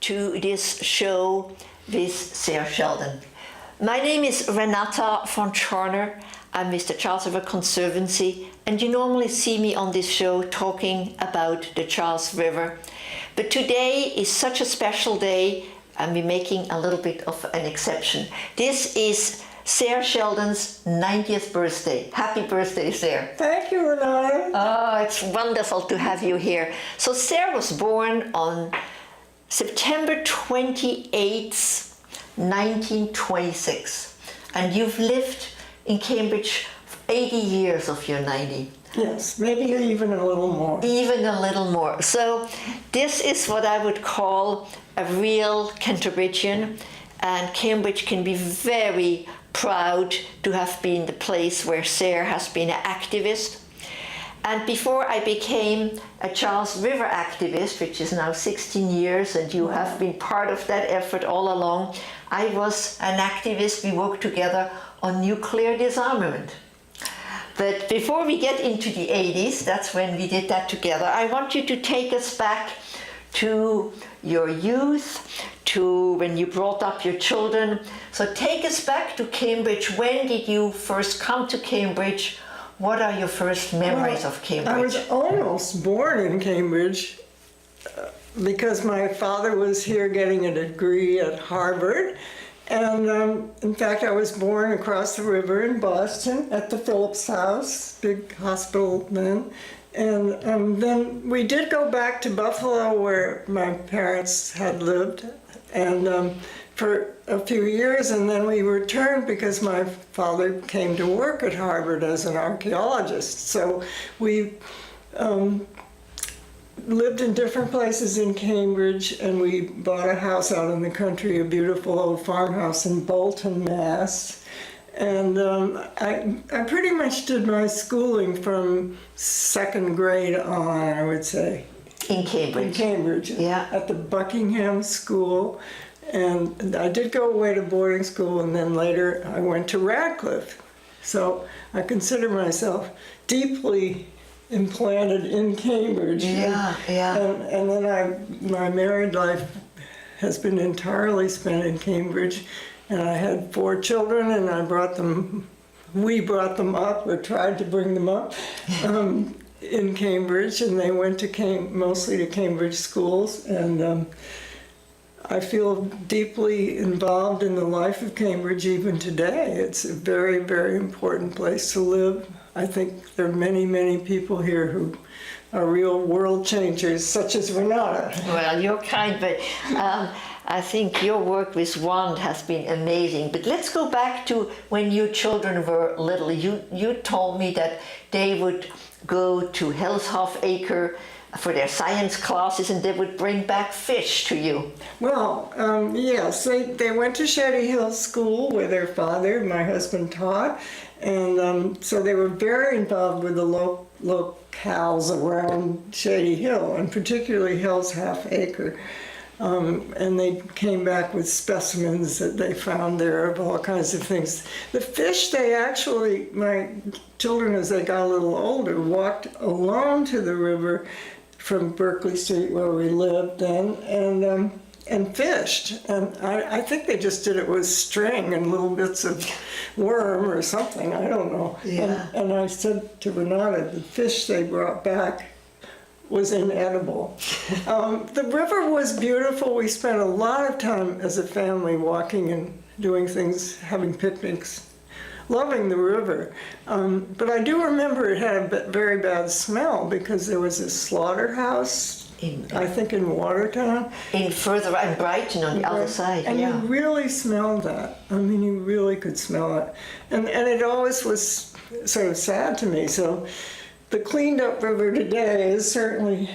to this show with Sayre Sheldon. My name is Renata von Schorner. I'm with the Charles River Conservancy, and you normally see me on this show talking about the Charles River. But today is such a special day, and we're making a little bit of an exception. This is Sayre Sheldon's 90th birthday. Happy birthday, Sayre. Thank you, Renata. Oh, it's wonderful to have you here. So Sayre was born on September 28th, 1926. And you've lived in Cambridge for 80 years of your 90. Yes, maybe even a little more. Even a little more. So this is what I would call a real Canterburyan, and Cambridge can be very proud to have been the place where Sayre has been an activist. And before I became a Charles River activist, which is now 16 years, and you have been part of that effort all along, I was an activist. We worked together on nuclear disarmament. But before we get into the 80s, that's when we did that together, I want you to take us back to your youth, to when you brought up your children. So take us back to Cambridge. When did you first come to Cambridge? What are your first memories of Cambridge? I was almost born in Cambridge because my father was here getting a degree at Harvard. And in fact, I was born across the river in Boston at the Phillips House, big hospital then. And then we did go back to Buffalo where my parents had lived and for a few years, and then we returned because my father came to work at Harvard as an archaeologist. So we lived in different places in Cambridge, and we bought a house out in the country, a beautiful old farmhouse in Bolton, Mass. And I pretty much did my schooling from second grade on, I would say. In Cambridge? In Cambridge, yeah. At the Buckingham School. And I did go away to boarding school, and then later I went to Radcliffe. So I consider myself deeply implanted in Cambridge. Yeah, yeah. And then my married life has been entirely spent in Cambridge. And I had 4 children, and we brought them up, or tried to bring them up, in Cambridge, and they went to mostly to Cambridge schools. And I feel deeply involved in the life of Cambridge even today. It's a very, very important place to live. I think there are many, many people here who are real world changers, such as Renata. Well, you're kind, but I think your work with WAND has been amazing. But let's go back to when your children were little. You told me that they would go to Hillshoff Acre for their science classes, and they would bring back fish to you. Well, yes, they went to Shady Hill School where their father, my husband, taught, and so they were very involved with the locales around Shady Hill, and particularly Hillshoff Acre. And they came back with specimens that they found there of all kinds of things. The fish, my children, as they got a little older, walked along to the river from Berkeley Street, where we lived then, and fished. And I think they just did it with string and little bits of worm or something, I don't know. Yeah. And I said to Renata, the fish they brought back was inedible. The river was beautiful. We spent a lot of time as a family walking and doing things, having picnics, loving the river. But I do remember it had a very bad smell because there was a slaughterhouse, I think in Watertown. In Brighton on the other side, and yeah. you really smelled that. I mean, you really could smell it. And it always was sort of sad to me. So the cleaned up river today is certainly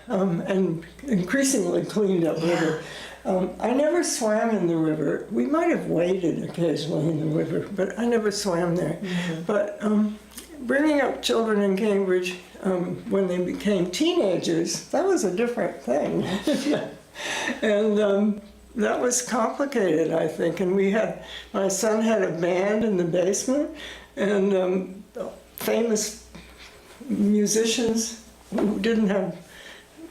an increasingly cleaned up river. I never swam in the river. We might have waded occasionally in the river, but I never swam there. Mm-hmm. But bringing up children in Cambridge when they became teenagers, that was a different thing. And that was complicated, I think. And my son had a band in the basement, and famous musicians who didn't have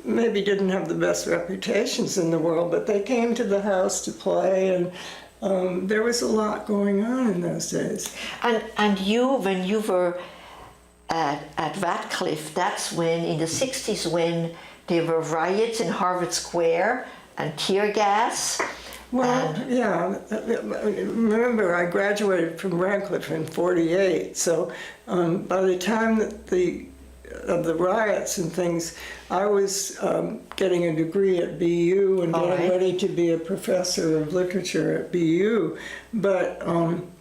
maybe didn't have the best reputations in the world, but they came to the house to play, and there was a lot going on in those days. And you, when you were at Radcliffe, that's when, in the 60s, when there were riots in Harvard Square and tear gas. Well, yeah. Remember, I graduated from Radcliffe in '48, so by the time that of the riots and things, I was getting a degree at BU and getting ready to be a professor of literature at BU. But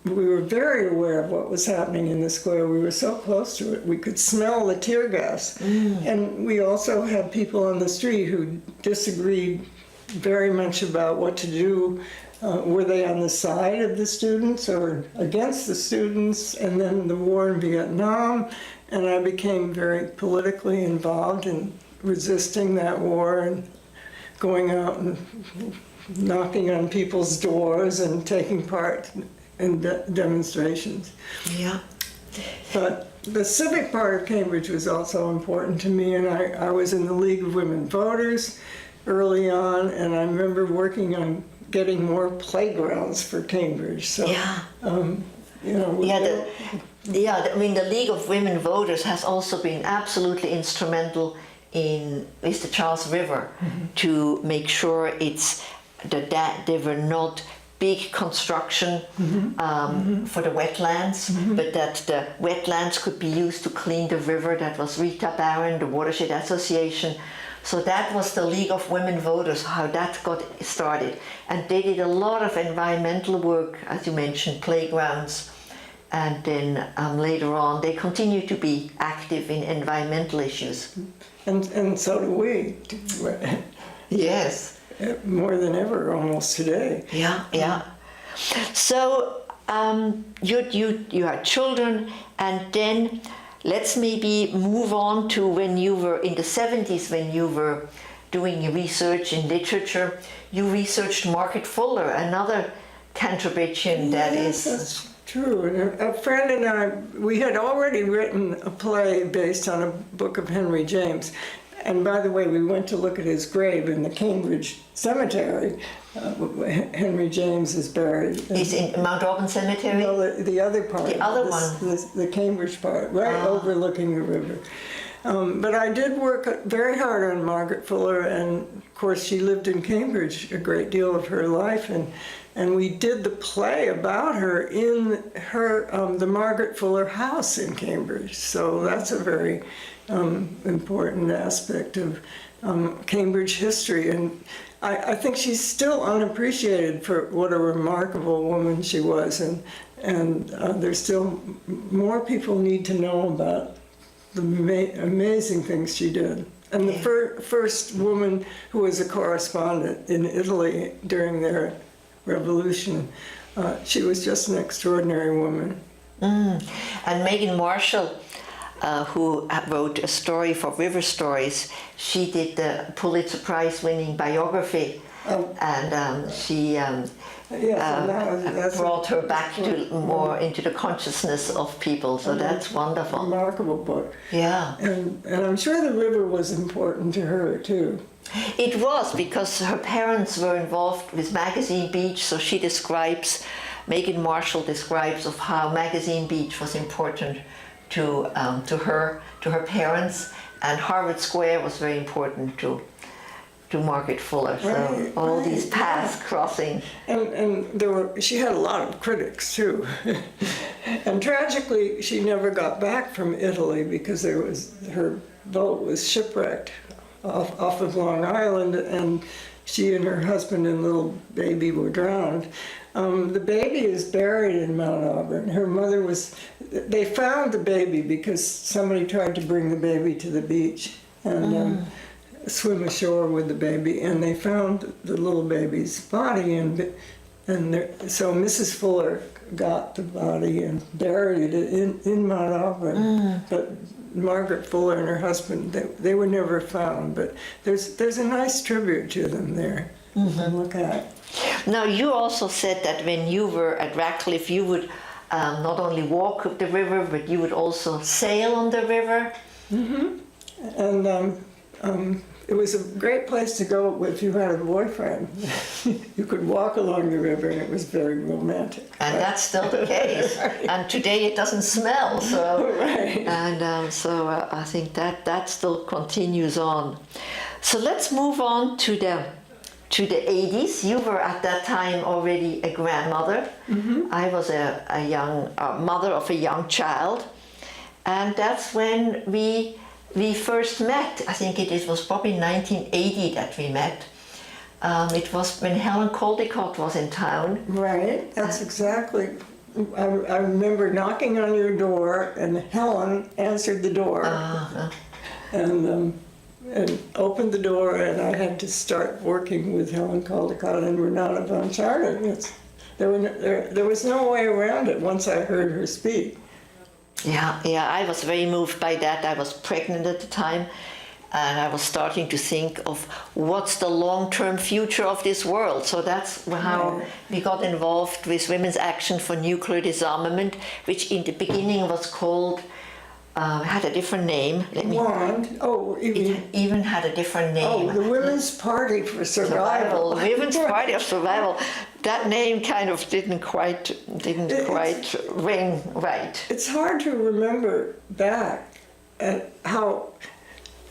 we were very aware of what was happening in the square. We were so close to it. We could smell the tear gas. And we also had people on the street who disagreed very much about what to do. Were they on the side of the students or against the students? And then the war in Vietnam, and I became very politically involved in resisting that war and going out and knocking on people's doors and taking part in demonstrations. Yeah. But the civic part of Cambridge was also important to me, and I was in the League of Women Voters early on, and I remember working on getting more playgrounds for Cambridge. So, Yeah. I mean, the League of Women Voters has also been absolutely instrumental in the Charles River to make sure that there were not big construction for the wetlands, but that the wetlands could be used to clean the river. That was Rita Barron, the Watershed Association. So that was the League of Women Voters, how that got started. And they did a lot of environmental work, as you mentioned, playgrounds. And then later on, they continue to be active in environmental issues. And so do we. Yes. More than ever, almost today. Yeah. So you had children, and then let's maybe move on to when you were in the 70s, when you were doing research in literature. You researched Margaret Fuller, another Cantabrigian that is... That's true. And a friend and I, we had already written a play based on a book of Henry James. And by the way, we went to look at his grave in the Cambridge Cemetery. Henry James is buried. He's in Mount Auburn Cemetery? No, the other part. The other one. The Cambridge part, right overlooking the river. But I did work very hard on Margaret Fuller, and of course she lived in Cambridge a great deal of her life, and we did the play about her in her the Margaret Fuller house in Cambridge. So that's a very important aspect of Cambridge history, and I think she's still unappreciated for what a remarkable woman she was, and there's still more people need to know about the amazing things she did. And the first woman who was a correspondent in Italy during their revolution, she was just an extraordinary woman. And Megan Marshall, who wrote a story for River Stories, she did the Pulitzer Prize winning biography, and she brought her back to more into the consciousness of people. So that's wonderful. Remarkable book. Yeah. And I'm sure the river was important to her too. It was, because her parents were involved with Magazine Beach, so she describes, Megan Marshall describes of how Magazine Beach was important to her parents, and Harvard Square was very important to Margaret Fuller. So all these paths crossing. And she had a lot of critics too. And tragically, she never got back from Italy because her boat was shipwrecked off of Long Island, and she and her husband and little baby were drowned. The baby is buried in Mount Auburn. Her mother they found the baby because somebody tried to bring the baby to the beach and swim ashore with the baby, and they found the little baby's body, and so Mrs. Fuller got the body and buried it in Mount Auburn. But Margaret Fuller and her husband, they were never found, but there's a nice tribute to them there. Look at. Now, you also said that when you were at Radcliffe, you would not only walk the river, but you would also sail on the river. And it was a great place to go if you had a boyfriend. You could walk along the river, and it was very romantic. And that's still the case. Right. And today it doesn't smell. So, right. And I think that still continues on. So let's move on to the 80s. You were at that time already a grandmother. Mm-hmm. I was a young mother of a young child, and that's when we first met. I think it was probably 1980 that we met. It was when Helen Caldecott was in town. Right, that's exactly. I remember knocking on your door, and Helen answered the door, and opened the door, and I had to start working with Helen Caldecott and Renata von Charter. There was no way around it once I heard her speak. Yeah, I was very moved by that. I was pregnant at the time, and I was starting to think of what's the long-term future of this world. So that's how we got involved with Women's Action for Nuclear Disarmament, which in the beginning was called, had a different name. WAND. It even had a different name. Oh, the Women's Party for Survival. Women's Party of Survival. That name kind of didn't quite ring right. It's hard to remember back at how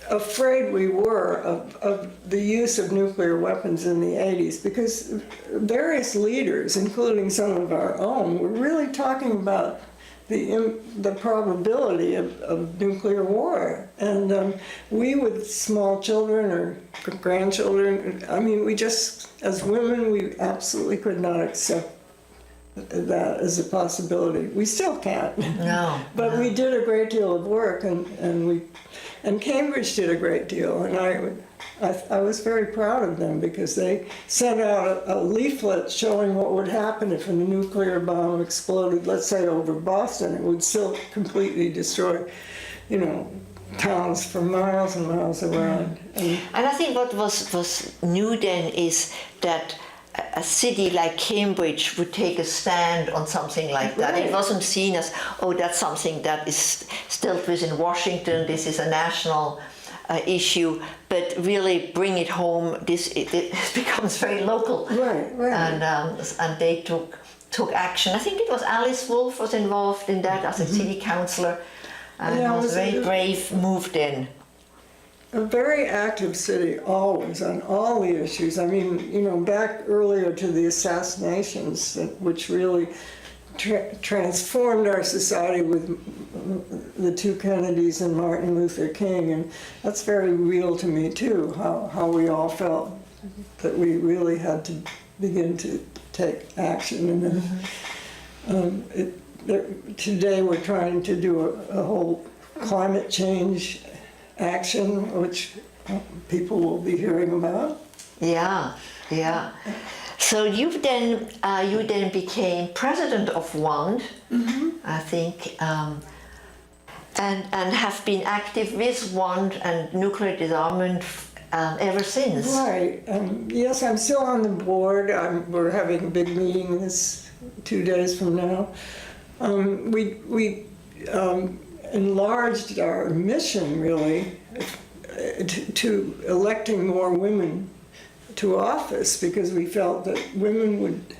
afraid we were of the use of nuclear weapons in the 80s, because various leaders, including some of our own, were really talking about the probability of nuclear war. And we with small children or grandchildren, I mean, we just, as women, we absolutely could not accept that as a possibility. We still can't. No. But we did a great deal of work, and Cambridge did a great deal, and I was very proud of them, because they sent out a leaflet showing what would happen if a nuclear bomb exploded, let's say over Boston. It would still completely destroy, towns for miles and miles around. And I think what was new then is that a city like Cambridge would take a stand on something like that. Right. It wasn't seen as, that's something that is dealt with in Washington, this is a national issue, but really bring it home. It becomes very local. Right. And they took action. I think it was Alice Wolf was involved in that as a city councillor, and it was a very brave move then. A very active city, always, on all the issues. I mean, back earlier to the assassinations, which really transformed our society with the two Kennedys and Martin Luther King, and that's very real to me too, how we all felt that we really had to begin to take action. And then today we're trying to do a whole climate change action, which people will be hearing about. Yeah. So you then became president of WAND, I think, and have been active with WAND and nuclear disarmament ever since. Right. Yes, I'm still on the board. We're having a big meeting this 2 days from now. We enlarged our mission, really, to electing more women to office, because we felt that women would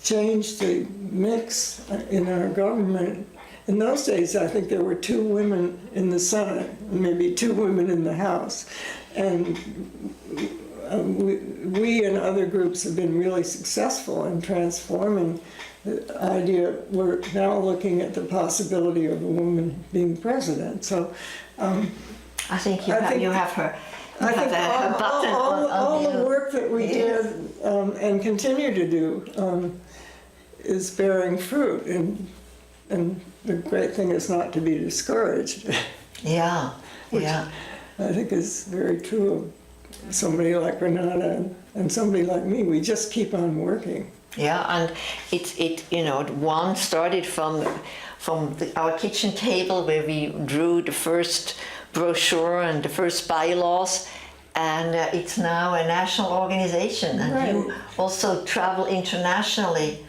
change the mix in our government. In those days, I think there were 2 women in the Senate, maybe 2 women in the House. And we and other groups have been really successful in transforming the idea. We're now looking at the possibility of a woman being president. So I think you have her. I think all the work that we did and continue to do is bearing fruit, and the great thing is not to be discouraged. Which I think is very true of somebody like Renata and somebody like me. We just keep on working. Yeah, and one started from our kitchen table, where we drew the first brochure and the first bylaws, and it's now a national organization, and you also travel internationally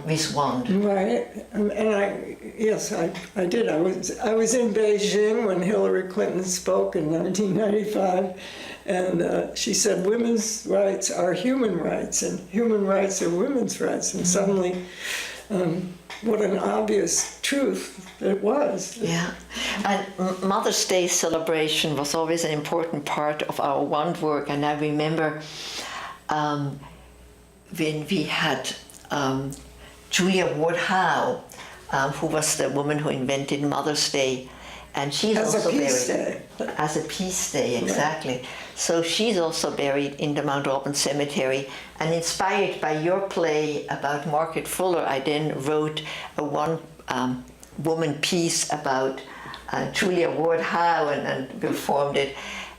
with wand. Right, and yes, I did. I was in Beijing when Hillary Clinton spoke in 1995, and she said women's rights are human rights, and human rights are women's rights. And suddenly, what an obvious truth it was. Yeah, and Mother's Day celebration was always an important part of our wand work, and I remember when we had Julia Ward Howe, who was the woman who invented Mother's Day, and she's As also a peace buried day. as a peace day, exactly. Right. So she's also buried in the Mount Auburn Cemetery. And inspired by your play about Margaret Fuller, I then wrote a one-woman piece about Julia Ward Howe and performed it.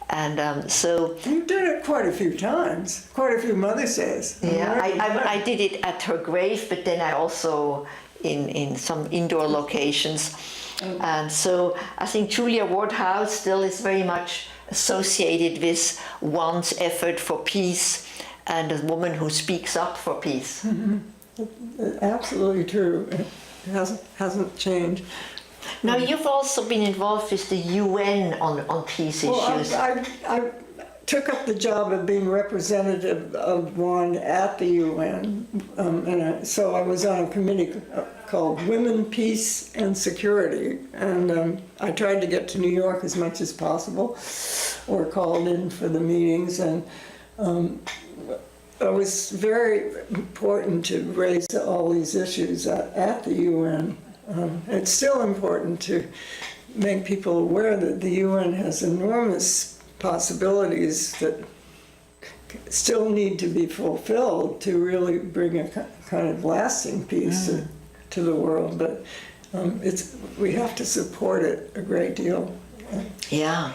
And so you did it quite a few times, quite a few Mother's Days. Yeah, I did it at her grave, but then I also in some indoor locations. And so I think Julia Ward Howe still is very much associated with one's effort for peace and a woman who speaks up for peace. Mm-hmm. Absolutely true. It hasn't changed. Now, you've also been involved with the UN on peace issues. I took up the job of being representative of one at the UN, so I was on a committee called Women, Peace and Security, and I tried to get to New York as much as possible, or called in for the meetings, and it was very important to raise all these issues at the UN. It's still important to make people aware that the UN has enormous possibilities that still need to be fulfilled to really bring a kind of lasting peace to the world. But we have to support it a great deal. Yeah.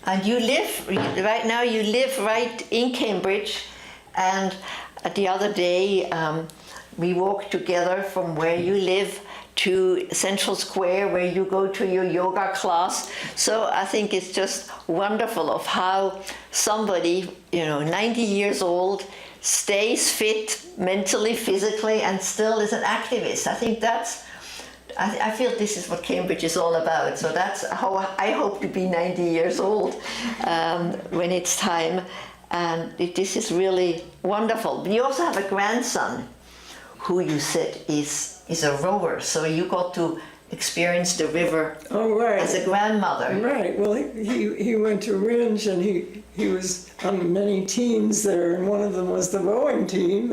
And you live, right now you live right in Cambridge, and the other day we walked together from where you live to Central Square, where you go to your yoga class. So I think it's just wonderful of how somebody, 90 years old, stays fit mentally, physically, and still is an activist. I think I feel this is what Cambridge is all about. So that's how I hope to be 90 years old when it's time. And this is really wonderful. But you also have a grandson who you said is a rower, so you got to experience the river as a grandmother. Right. Well, he went to Ringe, and he was on many teams there, and one of them was the rowing team,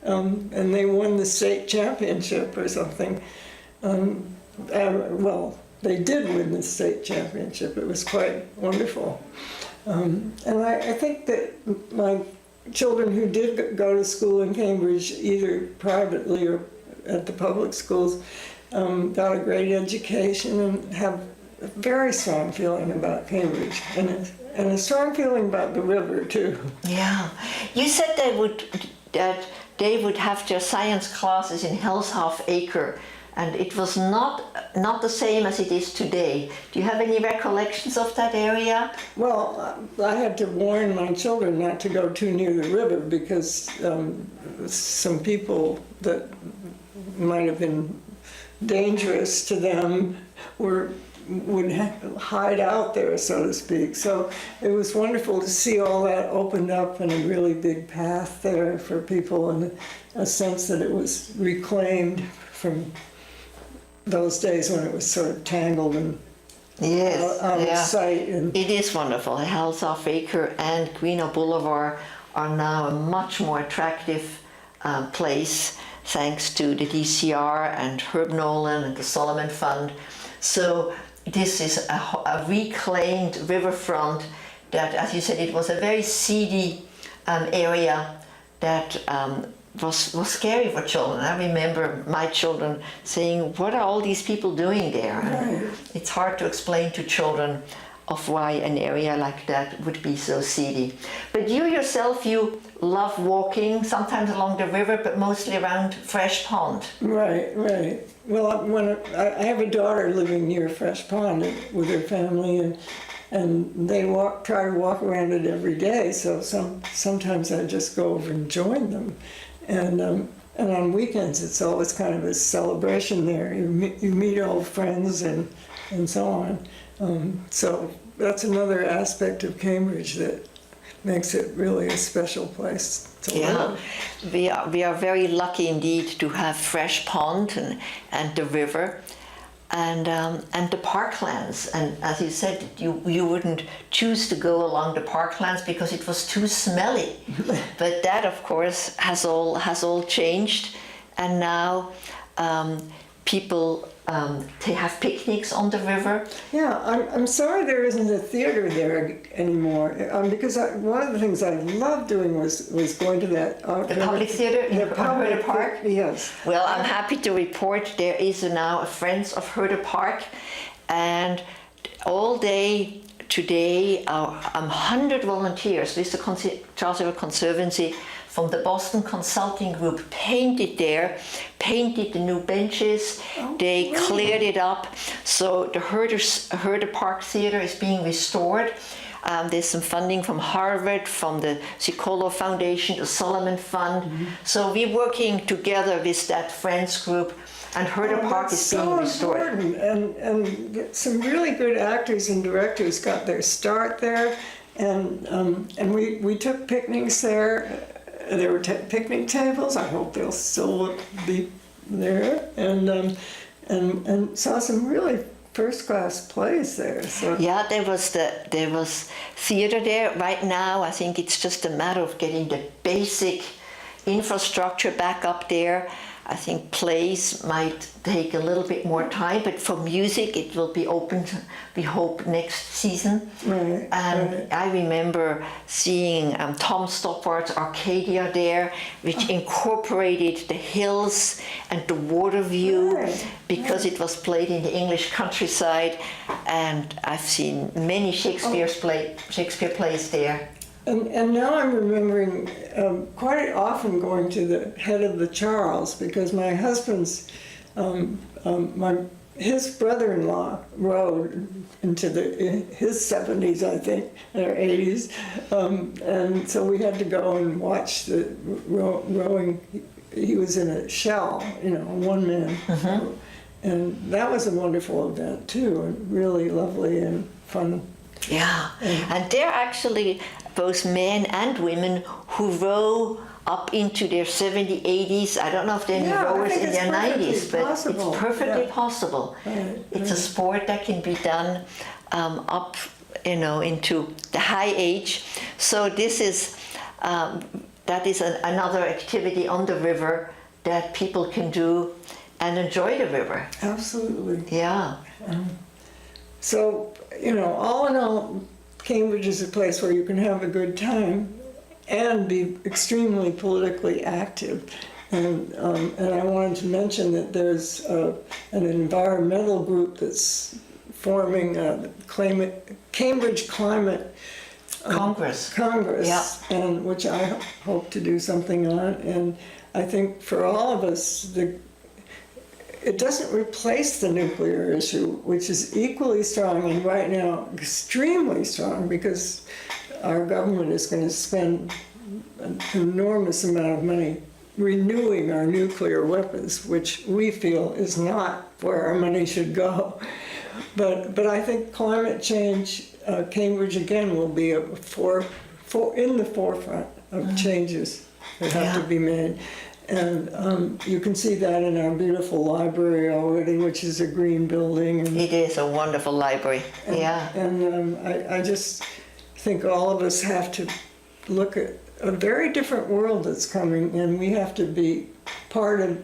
and they won the state championship or something. Well, they did win the state championship. It was quite wonderful. And I think that my children who did go to school in Cambridge, either privately or at the public schools, got a great education and have a very strong feeling about Cambridge, and a strong feeling about the river too. Yeah, you said that they would have their science classes in Hell's Acre, and it was not the same as it is today. Do you have any recollections of that area? Well, I had to warn my children not to go too near the river because some people that might have been dangerous to them would hide out there, so to speak. So it was wonderful to see all that opened up and a really big path there for people, and a sense that it was reclaimed from those days when it was sort of tangled and out of sight. And it is wonderful. Hell's Acre and Greenock Boulevard are now a much more attractive place, thanks to the DCR and Herb Nolan and the Solomon Fund. So this is a reclaimed riverfront that, as you said, it was a very seedy area that was scary for children. I remember my children saying, what are all these people doing there? Right. It's hard to explain to children of why an area like that would be so seedy. But you yourself, you love walking, sometimes along the river, but mostly around Fresh Pond. Right. Well, when I have a daughter living near Fresh Pond with her family, and they try to walk around it every day. So sometimes I just go over and join them, and and on weekends it's always kind of a celebration there. You meet old friends and so on. So that's another aspect of Cambridge that makes it really a special place to live. We are very lucky indeed to have fresh pond and the river. And the parklands, and as you said, you wouldn't choose to go along the parklands because it was too smelly. But that, of course, has all changed, and now people they have picnics on the river. Yeah, I'm sorry there isn't a theater there anymore, because one of the things I loved doing was going to that The public theater in Herder Park? Yes. Well, I'm happy to report there is now a Friends of Herder Park, and all day today 100 volunteers with the Charles River Conservancy from the Boston Consulting Group painted the new benches. They cleared it up. So the Herder Park Theater is being restored. There's some funding from Harvard, from the Zicolo Foundation, the Solomon Fund. So we're working together with that Friends group, and Herder Park is being restored. And some really good actors and directors got their start there, and we took picnics there. There were picnic tables. I hope they'll still be there, and saw some really first-class plays there. So yeah, there was theater there. Right now, I think it's just a matter of getting the basic infrastructure back up there. I think plays might take a little bit more time, but for music it will be open, we hope, next season. Right, And I remember seeing Tom Stoppard's Arcadia there, which incorporated the hills and the water view, because it was played in the English countryside, and I've seen many Shakespeare plays there. And now I'm remembering quite often going to the head of the Charles, because my husband's, his brother-in-law rode into his 70s, I think, or 80s, and so we had to go and watch the rowing. He was in a shell, one man, and that was a wonderful event too, and really lovely and fun. Yeah, and they're actually both men and women who row up into their 70s, 80s. I don't know if they're any rowers in their 90s, but it's perfectly possible. It's a sport that can be done up, into the high age. So this is that is another activity on the river that people can do and enjoy the river. Absolutely. Yeah. So, all in all, Cambridge is a place where you can have a good time and be extremely politically active. And I wanted to mention that there's an environmental group that's forming Cambridge Climate Congress. And which I hope to do something on. And I think for all of us, it doesn't replace the nuclear issue, which is equally strong and right now extremely strong, because our government is going to spend an enormous amount of money renewing our nuclear weapons, which we feel is not where our money should go. But I think climate change, Cambridge again will be in the forefront of changes that have to be made. And you can see that in our beautiful library already, which is a green building. And it is a wonderful library, And I just think all of us have to look at a very different world that's coming, and we have to be part of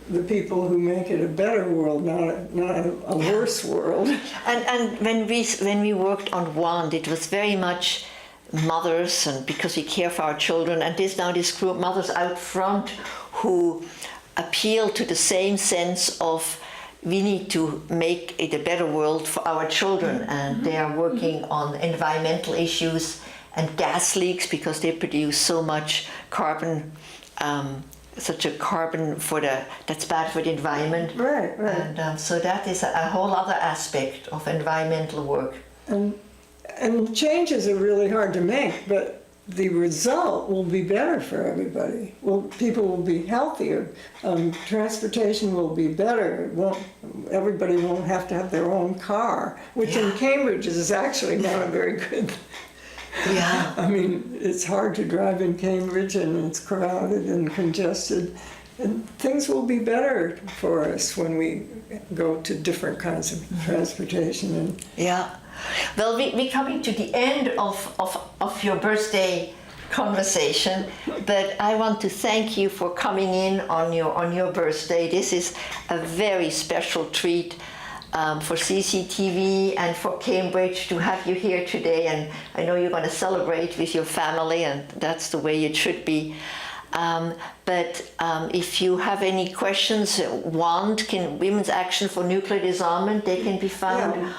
the people who make it a better world, not a worse world. And when we worked on WAND, it was very much mothers, and because we care for our children, and this group mothers out front who appeal to the same sense of we need to make it a better world for our children, and they are working on environmental issues and gas leaks, because they produce so much carbon, such a carbon that's bad for the environment. Right. And so that is a whole other aspect of environmental work. And changes are really hard to make, but the result will be better for everybody. Well, people will be healthier. Transportation will be better. Everybody won't have to have their own car, which in Cambridge is actually not a very good. Yeah. I mean, it's hard to drive in Cambridge, and it's crowded and congested. And things will be better for us when we go to different kinds of transportation. And Yeah. Well, we're coming to the end of your birthday conversation, but I want to thank you for coming in on your birthday. This is a very special treat for CCTV and for Cambridge to have you here today, and I know you're going to celebrate with your family, and that's the way it should be. But if you have any questions, Women's Action for Nuclear Disarmament, they can be found.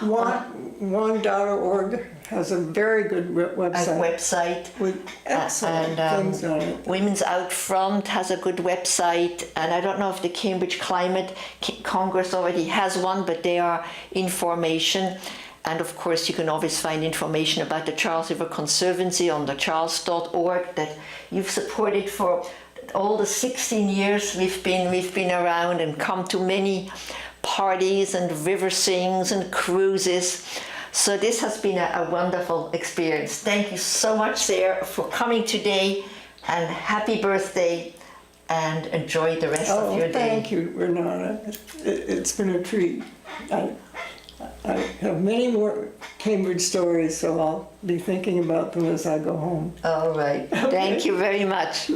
WAND.org has a very good website. With excellent things on it. Women's Out Front has a good website, and I don't know if the Cambridge Climate Congress already has one, but they are information. And of course, you can always find information about the Charles River Conservancy on the charles.org that you've supported for all the 16 years we've been around and come to many parties and river sings and cruises. So this has been a wonderful experience. Thank you so much, Sayre, for coming today, and happy birthday, and enjoy the rest of your day. Thank you, Renata. It's been a treat. I have many more Cambridge stories, so I'll be thinking about them as I go home. All right. Okay. Thank you very much.